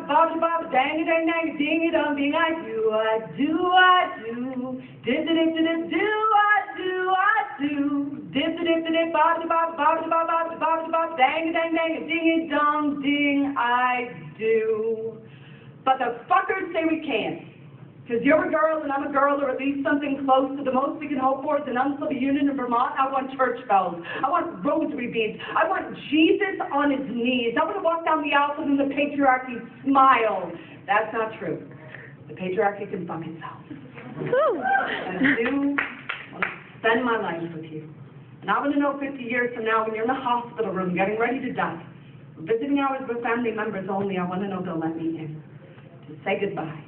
Bobby Bob, dang it, dang dang, ding it, ding, I do, dip it, Bobby Bob, Bobby Bob, Bobby Bob, dang it, ding it, ding, I do. But the fuckers say we can't. Because you're a girl and I'm a girl, or at least something close to the most we can hope for is an uncivil union in Vermont. I want church bells. I want rosary beads. I want Jesus on his knees. I want to walk down the aisle and the patriarchy smile. That's not true. The patriarchy can fuck itself. And I do want to spend my life with you. And I want to know 50 years from now when you're in the hospital room getting ready to die, visiting hours with family members only, I want to know they'll let me in to say goodbye.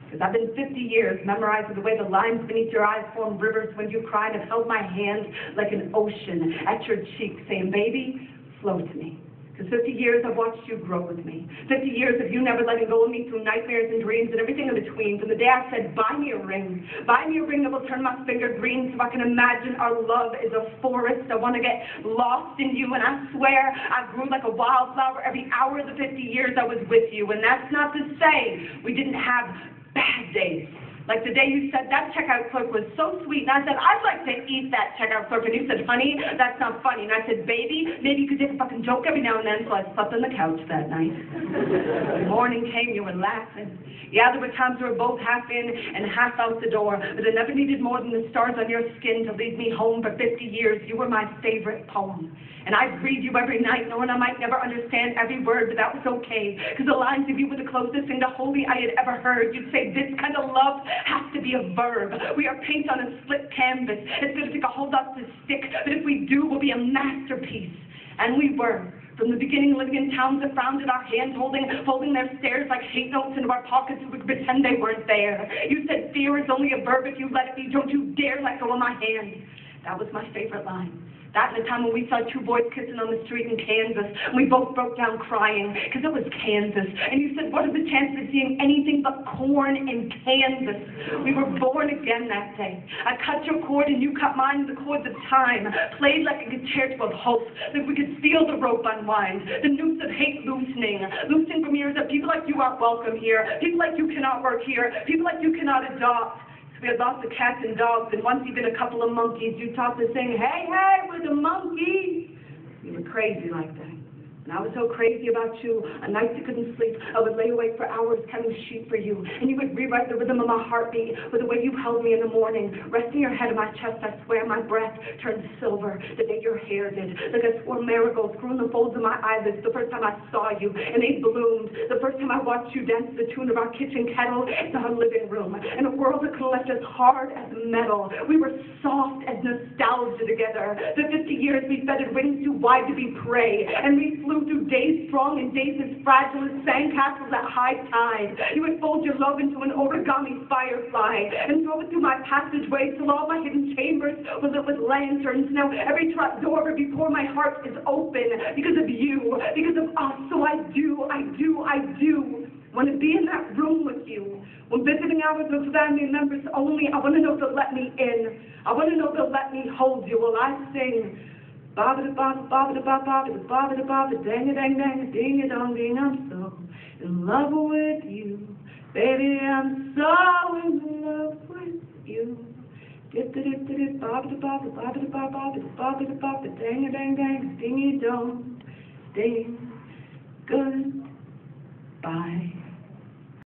Because I've been 50 years memorizing the way the lines beneath your eyes form rivers when you cry, and have held my hand like an ocean at your cheek, saying, baby, flow to me. Because 50 years I've watched you grow with me. 50 years of you never letting go of me through nightmares and dreams and everything in between. From the day I said, buy me a ring that will turn my finger green so I can imagine our love is a forest. I want to get lost in you, and I swear I grew like a wildflower every hour of the 50 years I was with you. And that's not to say we didn't have bad days. Like the day you said that checkout clerk was so sweet, and I said, I'd like to eat that checkout clerk, and you said, honey, that's not funny. And I said, baby, maybe you could take a fucking joke every now and then, so I slept on the couch that night. The morning came, you were laughing. Yeah, there were times we were both half in and half out the door, but I never needed more than the stars on your skin to lead me home for 50 years. You were my favorite poem. And I'd read you every night, knowing I might never understand every word, but that was okay, because the lines of you were the closest thing to holy I had ever heard. You'd say, this kind of love has to be a verb. We are paint on a split canvas. It's going to take a whole lot to stick, but if we do, we'll be a masterpiece. And we were. From the beginning, living in towns that frowned at our hands, holding their stares like hate notes into our pockets so we could pretend they weren't there. You said fear is only a verb if you let it be. Don't you dare let go of my hand. That was my favorite line. That and the time when we saw two boys kissing on the street in Kansas, and we both broke down crying, because it was Kansas. And you said, what are the chances of seeing anything but corn in Kansas? We were born again that day. I cut your cord and you cut mine, the cords of time, played like a concerto of hope, that we could feel the rope unwind, the noose of hate loosening from years that people like you aren't welcome here, people like you cannot work here, people like you cannot adopt. We had lots of cats and dogs, and once even a couple of monkeys. You taught us saying, hey, hey, we're the monkeys. You were crazy like that. And I was so crazy about you, on nights you couldn't sleep, I would lay awake for hours counting sheep for you, and you would rewrite the rhythm of my heartbeat with the way you held me in the morning, resting your head on my chest. I swear my breath turned silver the day your hair did, like I swore marigolds grew in the folds of my eyelids the first time I saw you, and they bloomed the first time I watched you dance to the tune of our kitchen kettle in our living room, in a world that could have left us hard as metal. We were soft as nostalgia together. The 50 years we feathered wings too wide to be prey, and we flew through days strong and days as fragile as sandcastles at high tide. You would fold your love into an origami firefly and throw it through my passageway till all my hidden chambers were lit with lanterns. Now every trap door before my heart is open because of you, because of us. So I do want to be in that room with you. When visiting hours with family members only, I want to know they'll let me in. I want to know they'll let me hold you while I sing. Bobby Bobby Bobby Bobby Bobby Bobby dang dang dang ding a dong ding. I'm so in love with you, baby. I'm so in love with you. Dip dip dip Bobby Bobby Bobby Bobby Bobby Bobby dang dang dang dingy dong ding. Goodbye.